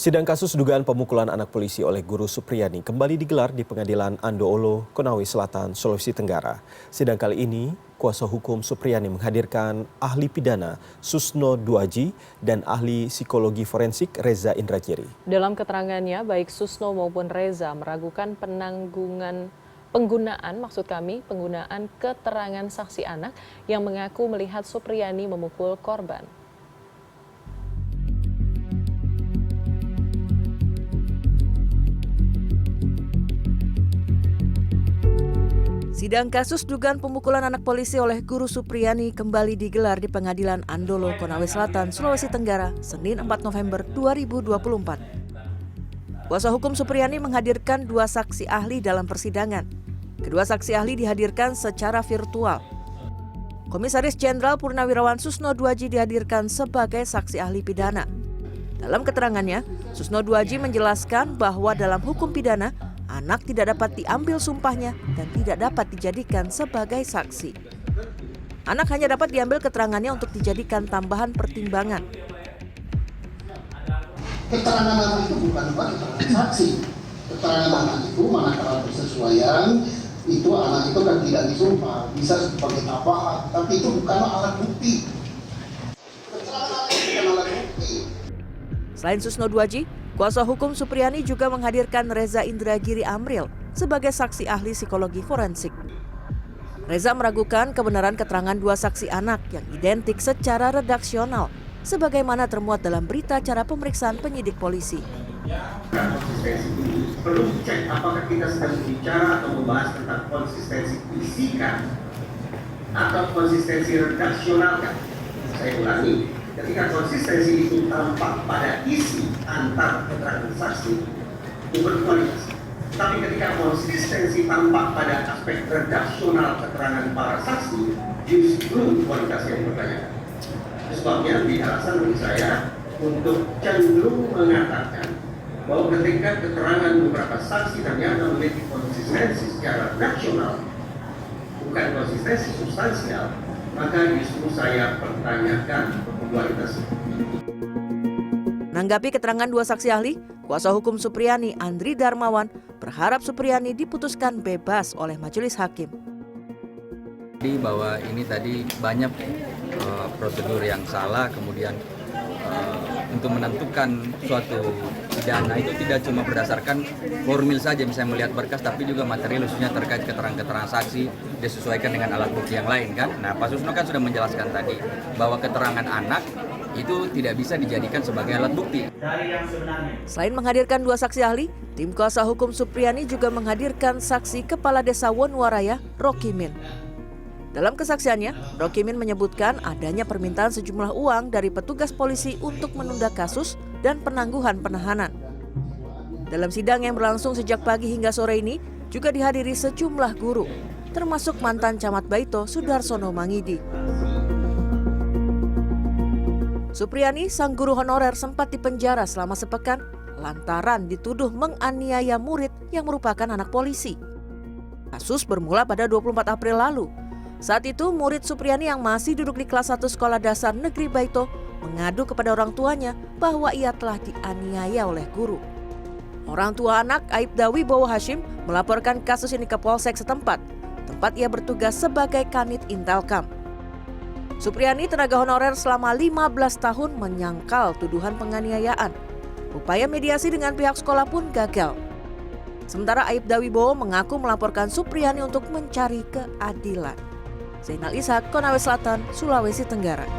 Sidang kasus dugaan pemukulan anak polisi oleh guru Supriyani kembali digelar di Pengadilan Andoolo, Konawe Selatan, Sulawesi Tenggara. Sidang kali ini, kuasa hukum Supriyani menghadirkan ahli pidana Susno Duaji dan ahli psikologi forensik Reza Indragiri. Dalam keterangannya, baik Susno maupun Reza meragukan penggunaan keterangan saksi anak yang mengaku melihat Supriyani memukul korban. Sidang kasus dugaan pemukulan anak polisi oleh guru Supriyani kembali digelar di Pengadilan Andoolo, Konawe Selatan, Sulawesi Tenggara, Senin 4 November 2024. Kuasa hukum Supriyani menghadirkan dua saksi ahli dalam persidangan. Kedua saksi ahli dihadirkan secara virtual. Komisaris Jenderal Purnawirawan Susno Duaji dihadirkan sebagai saksi ahli pidana. Dalam keterangannya, Susno Duaji menjelaskan bahwa dalam hukum pidana, anak tidak dapat diambil sumpahnya dan tidak dapat dijadikan sebagai saksi. Anak hanya dapat diambil keterangannya untuk dijadikan tambahan pertimbangan. Keterangan anak itu bukan keterangan saksi. Keterangan anak itu manakala persesuaian, itu anak itu kan tidak disumpah, bisa sebagai tambahan, tapi itu bukanlah alat bukti. Keterangan anak itu bukan alat bukti. Selain Susno Duaji, kuasa hukum Supriyani juga menghadirkan Reza Indragiri Amril sebagai saksi ahli psikologi forensik. Reza meragukan kebenaran keterangan dua saksi anak yang identik secara redaksional, sebagaimana termuat dalam berita acara pemeriksaan penyidik polisi. Perlu dicek apakah kita sedang berbicara atau membahas tentang konsistensi fisika atau konsistensi redaksional kan? Saya ulangi, ketika konsistensi itu tampak pada isi antar keterangan saksi, itu berkualitas. Tapi ketika konsistensi tampak pada aspek redaksional keterangan para saksi, justru kualitasnya dipertanyakan. Sebabnya di alasan menurut saya untuk cenderung mengatakan bahwa ketika keterangan beberapa saksi ternyata memiliki konsistensi secara redaksional, bukan konsistensi substansial, maka justru saya pertanyakan kualitas. Menanggapi keterangan dua saksi ahli, kuasa hukum Supriyani Andri Darmawan berharap Supriyani diputuskan bebas oleh majelis hakim. Bahwa ini tadi banyak prosedur yang salah, kemudian untuk menentukan suatu pidana itu tidak cuma berdasarkan formil saja, misalnya melihat berkas, tapi juga material khususnya terkait keterangan-keterangan saksi disesuaikan dengan alat bukti yang lain kan. Nah, Pak Susno kan sudah menjelaskan tadi bahwa keterangan anak itu tidak bisa dijadikan sebagai alat bukti. Selain menghadirkan dua saksi ahli, tim kuasa hukum Supriyani juga menghadirkan saksi Kepala Desa Wonwaraya, Rokimin. Dalam kesaksiannya, Rokimin menyebutkan adanya permintaan sejumlah uang dari petugas polisi untuk menunda kasus dan penangguhan penahanan. Dalam sidang yang berlangsung sejak pagi hingga sore ini, juga dihadiri sejumlah guru, termasuk mantan Camat Baito Sudarsono Mangidi. Supriyani, sang guru honorer, sempat dipenjara selama sepekan lantaran dituduh menganiaya murid yang merupakan anak polisi. Kasus bermula pada 24 April lalu. Saat itu, murid Supriyani yang masih duduk di kelas 1 Sekolah Dasar Negeri Baito mengadu kepada orang tuanya bahwa ia telah dianiaya oleh guru. Orang tua anak, Aibda Wibowo Hashim, melaporkan kasus ini ke Polsek setempat, tempat ia bertugas sebagai Kanit Intelkam. Supriyani, tenaga honorer selama 15 tahun, menyangkal tuduhan penganiayaan. Upaya mediasi dengan pihak sekolah pun gagal. Sementara Aibda Wibowo mengaku melaporkan Supriyani untuk mencari keadilan. Zainal Ishak, Konawe Selatan, Sulawesi Tenggara.